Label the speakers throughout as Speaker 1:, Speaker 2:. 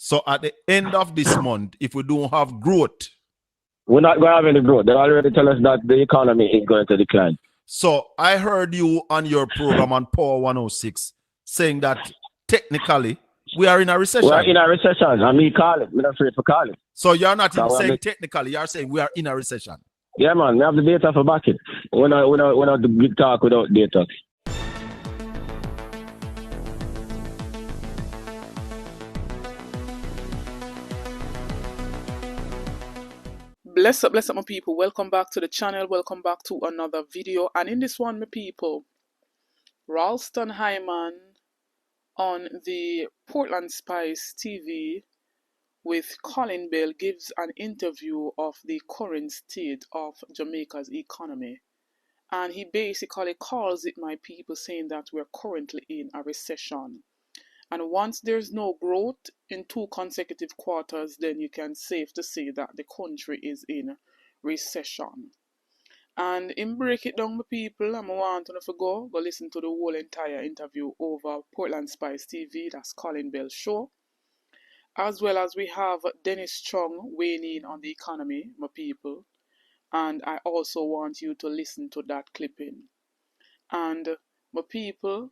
Speaker 1: So at the end of this month, if we don't have growth,
Speaker 2: we're not going to have any growth. They already tell us that the economy is going to decline.
Speaker 1: So I heard you on your program on Power 106 saying that technically we are in a recession.
Speaker 2: We are in a recession, and me call it. I'm not afraid to call it.
Speaker 1: So you're not even saying technically, you're saying we are in a recession.
Speaker 2: Yeah, man, we have the data for back it. We're not the big talk without data.
Speaker 3: Bless up my people. Welcome back to the channel. Welcome back to another video. And in this one, my people, Ralston Hyman on the Portland Spice TV with Colin Bell gives an interview of the current state of Jamaica's economy. And he basically calls it, my people, saying that we're currently in a recession. And once there's no growth in 2 consecutive quarters, then you can safe to say that the country is in recession. And in break it down, my people, I want to go listen to the whole entire interview over Portland Spice TV. That's Colin Bell's show. As well as we have Dennis Chung weighing in on the economy, my people. And I also want you to listen to that clipping. And my people,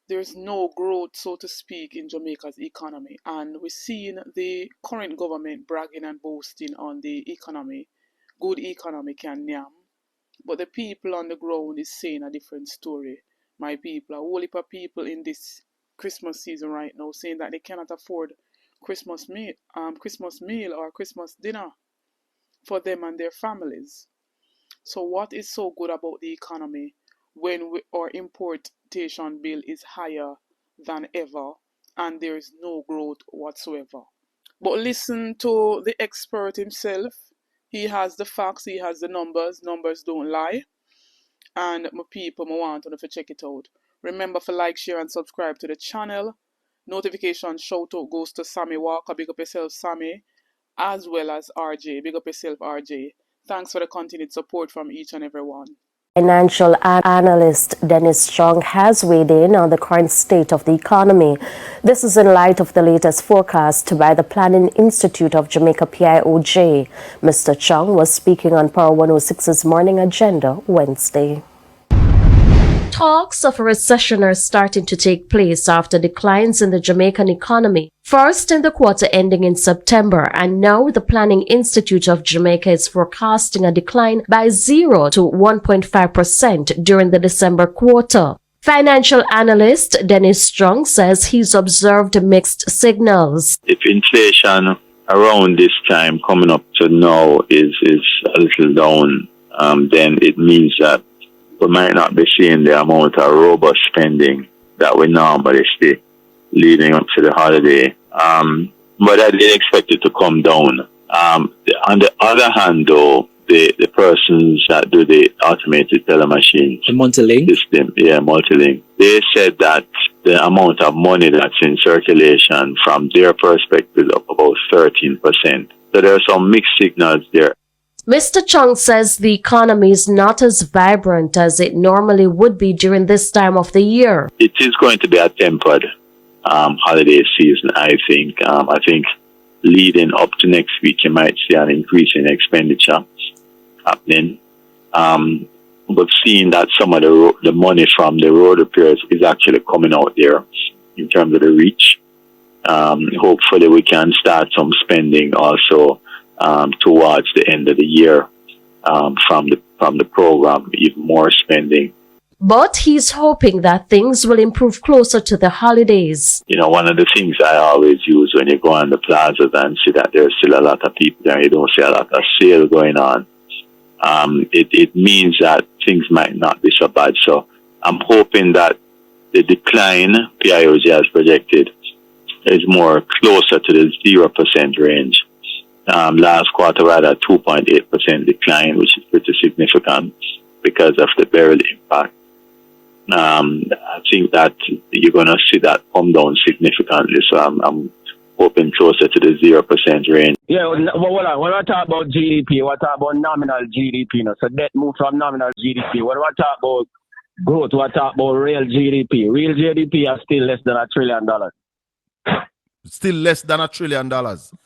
Speaker 3: there's no growth, so to speak, in Jamaica's economy. And we're seeing the current government bragging and boasting on the economy. Good economy can yam. But the people on the ground is saying a different story. My people, a whole heap of people in this Christmas season right now saying that they cannot afford Christmas meal or Christmas dinner for them and their families. So what is so good about the economy when our importation bill is higher than ever and there is no growth whatsoever? But listen to the expert himself. He has the facts, he has the numbers. Numbers don't lie. And my people, I want to check it out. Remember to like, share and subscribe to the channel. Notification shout out goes to Sammy Walker. Big up yourself, Sammy. As well as RJ. Big up yourself, RJ. Thanks for the continued support from each and every one.
Speaker 4: Financial analyst Dennis Chung has weighed in on the current state of the economy. This is in light of the latest forecast by the Planning Institute of Jamaica PIOJ. Mr. Chung was speaking on Power 106's Morning Agenda Wednesday. Talks of a recession are starting to take place after declines in the Jamaican economy. First in the quarter ending in September, and now the Planning Institute of Jamaica is forecasting a decline by 0 to 1.5% during the December quarter. Financial analyst Dennis Chung says he's observed mixed signals.
Speaker 5: If inflation around this time coming up to now is a little down, then it means that we might not be seeing the amount of robust spending that we normally see leading up to the holiday. But I did expect it to come down. On the other hand, though, the persons that do the automated teller machines,
Speaker 6: the multi-link
Speaker 5: system, multi-link, they said that the amount of money that's in circulation from their perspective is up about 13%. So there are some mixed signals there.
Speaker 4: Mr. Chung says the economy is not as vibrant as it normally would be during this time of the year.
Speaker 5: It is going to be a tempered holiday season, I think. I think leading up to next week, you might see an increase in expenditure happening. But seeing that some of the money from the road repairs is actually coming out there in terms of the reach, hopefully we can start some spending also towards the end of the year from the program, even more spending.
Speaker 4: But he's hoping that things will improve closer to the holidays.
Speaker 5: You know, one of the things I always use when you go on the plazas and see that there's still a lot of people there, you don't see a lot of sale going on. It means that things might not be so bad. So I'm hoping that the decline PIOJ has projected is more closer to the 0% range. Last quarter we had a 2.8% decline, which is pretty significant because of the burial impact. I think that you're going to see that come down significantly. So I'm hoping closer to the 0% range.
Speaker 2: Yeah, well, when I talk about GDP, we talk about nominal GDP. So debt move from nominal GDP. When we talk about growth, we talk about real GDP. Real GDP is still less than $1 trillion.
Speaker 1: Still less than $1 trillion.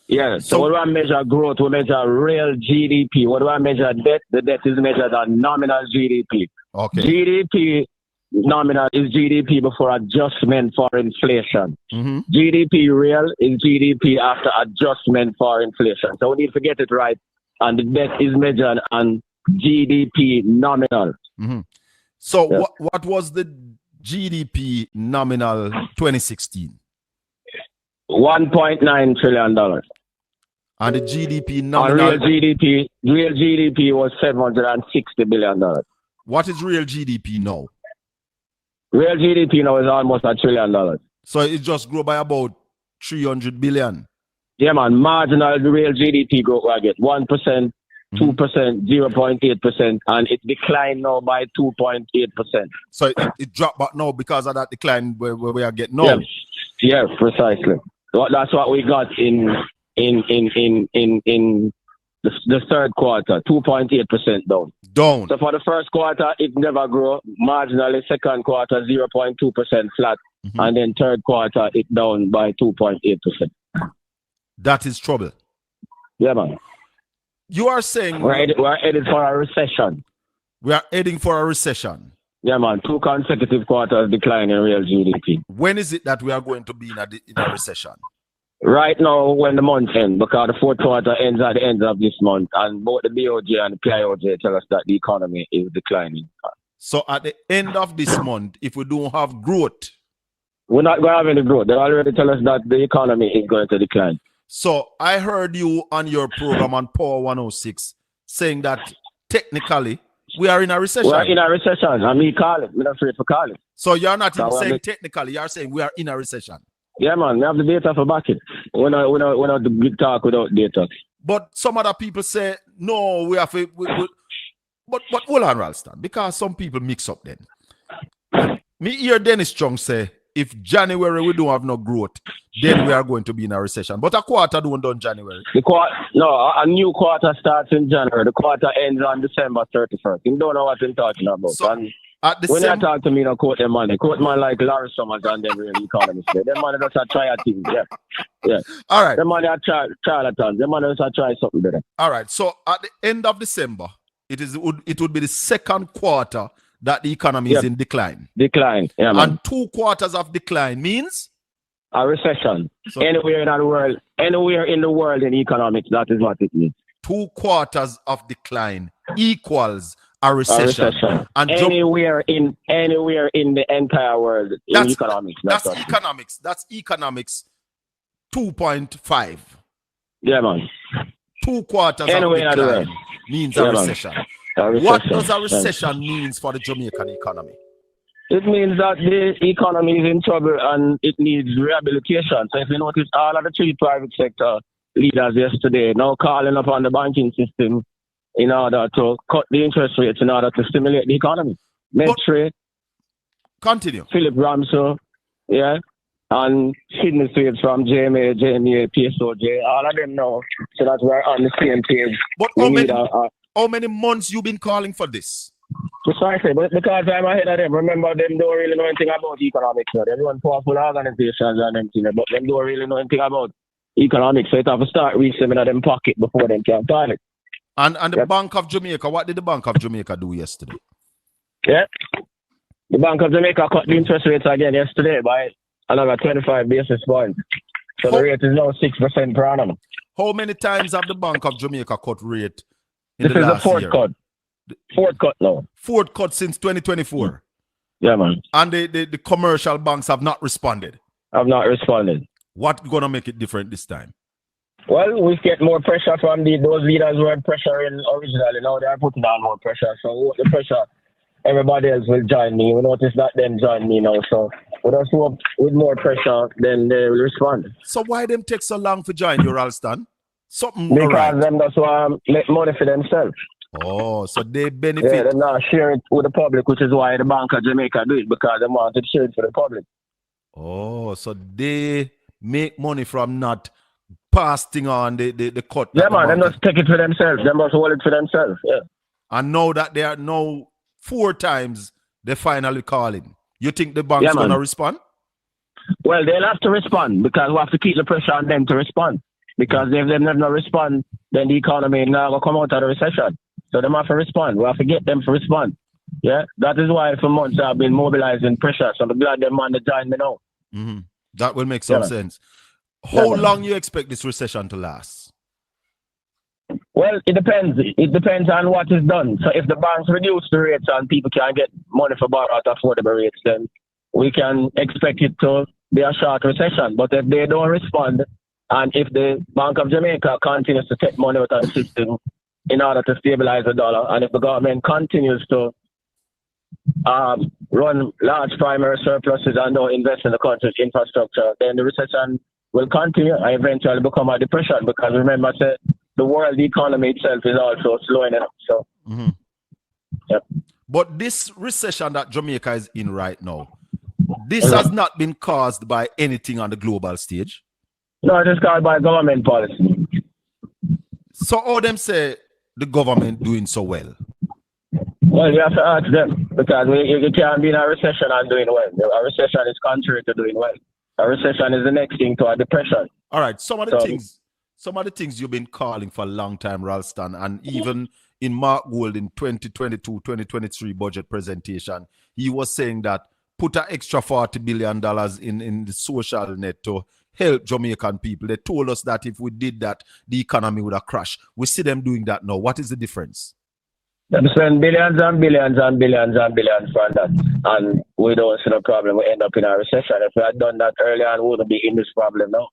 Speaker 2: Yeah. So what do I measure growth? We measure real GDP. What do I measure debt? The debt is measured on nominal GDP.
Speaker 1: Okay.
Speaker 2: GDP nominal is GDP before adjustment for inflation.
Speaker 1: Mm-hmm.
Speaker 2: GDP real is GDP after adjustment for inflation. So we need to get it right. And the debt is measured on GDP nominal.
Speaker 1: Mm-hmm. So what was the GDP nominal 2016?
Speaker 2: $1.9 trillion.
Speaker 1: And the GDP
Speaker 2: And
Speaker 1: nominal.
Speaker 2: real GDP was $760 billion.
Speaker 1: What is real GDP now?
Speaker 2: Real GDP now is almost $1 trillion.
Speaker 1: So it just grew by about 300 billion.
Speaker 2: Yeah, man. Marginal real GDP growth I get 1%, 2%, 0.8%, and it declined now by 2.8%.
Speaker 1: So it dropped back now because of that decline where we are getting now.
Speaker 2: Yeah, precisely. That's what we got in the third quarter, 2.8% down.
Speaker 1: Down.
Speaker 2: So for the first quarter, it never grew. Marginally, second quarter, 0.2% flat. And then third quarter, it down by 2.8%.
Speaker 1: That is trouble.
Speaker 2: Yeah, man.
Speaker 1: You are saying
Speaker 2: We're headed for a recession.
Speaker 1: we are heading for a recession.
Speaker 2: Yeah, man. 2 consecutive quarters decline in real GDP.
Speaker 1: When is it that we are going to be in a recession?
Speaker 2: Right now, when the month ends, because the fourth quarter ends at the end of this month, and both the BOJ and the PIOJ tell us that the economy is declining.
Speaker 1: So at the end of this month, if we don't have growth,
Speaker 2: we're not going to have any growth. They already tell us that the economy is going to decline.
Speaker 1: So I heard you on your program on Power 106 saying that technically we are in a recession.
Speaker 2: We're in a recession, and me call it. I'm not afraid to call it.
Speaker 1: So you're not even saying technically, you're saying we are in a recession.
Speaker 2: Yeah, man, we have the data for backing. We're not the big talk without data.
Speaker 1: But some other people say, no, we have to... But hold on, Ralston, because some people mix up then. Me hear Dennis Chung say, if January we don't have no growth, then we are going to be in a recession. But a quarter don't done January.
Speaker 2: A new quarter starts in January. The quarter ends on December 31st. You don't know what I'm talking about.
Speaker 1: So,
Speaker 2: when you talk to me, don't quote them money. Quote man like Larry Summers and them real economists. Them money just a try a thing. Yeah.
Speaker 1: All right.
Speaker 2: Them money a charlatans. Them money just a try something better.
Speaker 1: All right. So at the end of December, it would be the second quarter that the economy is in decline.
Speaker 2: Decline. Yeah, man.
Speaker 1: And 2 quarters of decline means
Speaker 2: a recession. So anywhere in the world in economics, that is what it means. 2
Speaker 1: quarters of decline equals a recession.
Speaker 2: And anywhere in the entire world in economics.
Speaker 1: That's economics. That's economics 2.5.
Speaker 2: Yeah, man.
Speaker 1: 2 quarters of decline means a recession. What does a recession means for the Jamaican economy?
Speaker 2: It means that the economy is in trouble and it needs rehabilitation. So if you notice, all of the 3 private sector leaders yesterday now calling upon the banking system in order to cut the interest rates in order to stimulate the economy. Medtrade,
Speaker 1: continue.
Speaker 2: Philip Ramsey, and Sydney Swaits from JMA, PSOJ, all of them now, so that we're on the same page.
Speaker 1: But how many months you been calling for this?
Speaker 2: Precisely, but because I'm ahead of them. Remember, them don't really know anything about economics. So they're one powerful organizations and them things, but them don't really know anything about economics. So it have to start reaching in them pocket before them can call it.
Speaker 1: And the Bank of Jamaica, what did the Bank of Jamaica do yesterday?
Speaker 2: Yeah. The Bank of Jamaica cut the interest rates again yesterday by another 25 basis points. So the rate is now 6% per annum.
Speaker 1: How many times have the Bank of Jamaica cut rate
Speaker 2: in the last year? This is the 4th cut. 4th cut now.
Speaker 1: 4th cut since 2024.
Speaker 2: Yeah, man.
Speaker 1: And the commercial banks have not responded.
Speaker 2: Have not responded.
Speaker 1: What's gonna make it different this time?
Speaker 2: Well, we get more pressure from those leaders who had pressure in originally. Now they are putting on more pressure. So the pressure, everybody else will join me. We notice that them join me now. So with us with more pressure, then they will respond.
Speaker 1: So why them take so long to join you, Ralston? Something
Speaker 2: because them just want to make money for themselves.
Speaker 1: Oh, so they benefit.
Speaker 2: Yeah, they're not sharing it with the public, which is why the Bank of Jamaica do it, because they want to share it for the public.
Speaker 1: Oh, so they make money from not passing on the cut.
Speaker 2: Yeah, man, they must take it for themselves. They must hold it for themselves, yeah.
Speaker 1: And now that they are now 4 times, they finally calling. You think the bank's going to respond?
Speaker 2: Well, they'll have to respond because we have to keep the pressure on them to respond. Because if they never respond, then the economy now will come out of the recession. So they have to respond. We have to get them to respond. Yeah, that is why for months I've been mobilizing pressure. So I'm glad them on the join me now.
Speaker 1: Mm-hmm. That will make some sense. How long you expect this recession to last?
Speaker 2: Well, it depends. It depends on what is done. So if the banks reduce the rates and people can get money for borrow at affordable rates, then we can expect it to be a short recession. But if they don't respond, and if the Bank of Jamaica continues to take money out of the system in order to stabilize the dollar, and if the government continues to run large primary surpluses and don't invest in the country's infrastructure, then the recession will continue and eventually become a depression. Because remember, the world economy itself is also slowing up. So,
Speaker 1: But this recession that Jamaica is in right now, this has not been caused by anything on the global stage.
Speaker 2: No, it is caused by government policy.
Speaker 1: So all them say the government doing so well?
Speaker 2: Well, you have to ask them because you can't be in a recession and doing well. A recession is contrary to doing well. A recession is the next thing to a depression.
Speaker 1: All right, some of the things you've been calling for a long time, Ralston, and even in Mark Gold in 2022-2023 budget presentation, he was saying that put an extra $40 billion in the social net to help Jamaican people. They told us that if we did that, the economy would have crashed. We see them doing that now. What is the difference?
Speaker 2: They spend billions and billions and billions and billions for that, and we don't see no problem. We end up in a recession. If we had done that earlier, we wouldn't be in this problem now.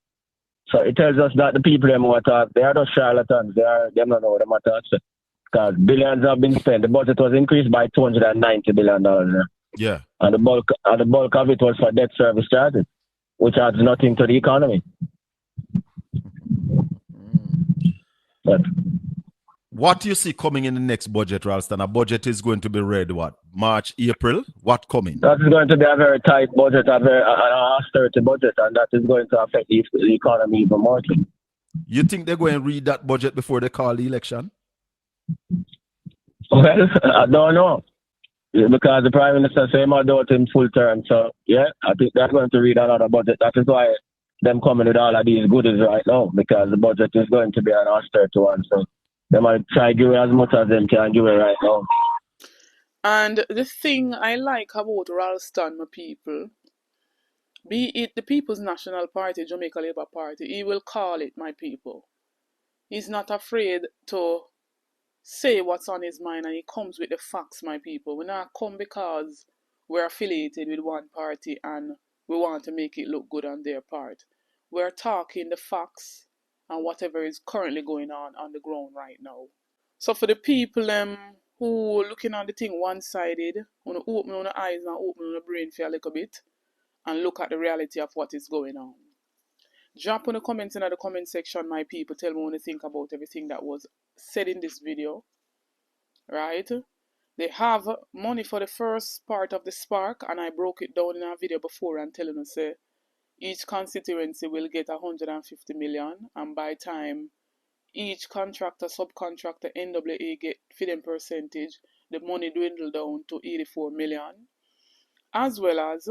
Speaker 2: So it tells us that the people them who talk, they are just charlatans. They don't know what they talk. Because billions have been spent. The budget was increased by $290 billion.
Speaker 1: Yeah.
Speaker 2: And the bulk of it was for debt service charges, which adds nothing to the economy. But
Speaker 1: what do you see coming in the next budget, Ralston? A budget is going to be read, what, March, April? What coming?
Speaker 2: That is going to be a very tight budget, an austerity budget, and that is going to affect the economy even more.
Speaker 1: You think they're going to read that budget before they call the election?
Speaker 2: Well, I don't know. Because the Prime Minister said he do it in full term. So, yeah, I think they're going to read another budget. That is why them coming with all of these goodies right now, because the budget is going to be an austerity one. So they might try to give it as much as them can give it right now.
Speaker 3: And the thing I like about Ralston, my people, be it the People's National Party, Jamaica Labour Party, he will call it, my people. He's not afraid to say what's on his mind, and he comes with the facts, my people. We not come because we're affiliated with one party and we want to make it look good on their part. We're talking the facts and whatever is currently going on the ground right now. So for the people who looking at the thing one-sided, want to open your eyes and open your brain for a little bit and look at the reality of what is going on. Drop on the comments in the comment section, my people. Tell me what you think about everything that was said in this video. Right? They have money for the first part of the spark, and I broke it down in a video before and telling you, say, each constituency will get 150 million, and by time each contractor, subcontractor, NWA get for them percentage, the money dwindle down to 84 million. As well as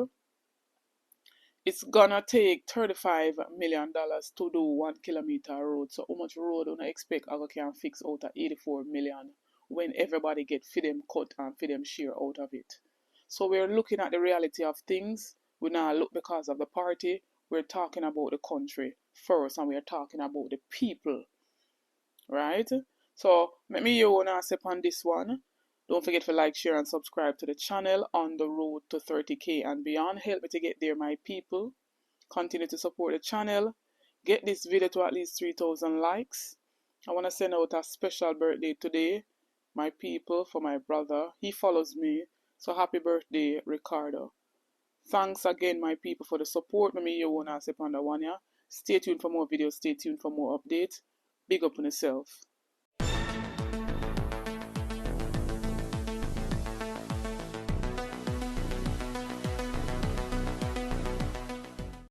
Speaker 3: it's gonna take $35 million to do 1 kilometer road. So how much road do I expect I can fix out of 84 million when everybody get for them cut and for them share out of it? So we're looking at the reality of things. We now look because of the party. We're talking about the country first, and we're talking about the people. Right? So let me hear one answer on this one. Don't forget to like, share, and subscribe to the channel on the road to 30K and beyond. Help me to get there, my people. Continue to support the channel. Get this video to at least 3,000 likes. I want to send out a special birthday today, my people, for my brother. He follows me. So happy birthday, Ricardo. Thanks again, my people, for the support. Let me hear one answer on the one. Stay tuned for more videos. Stay tuned for more updates. Big up on yourself.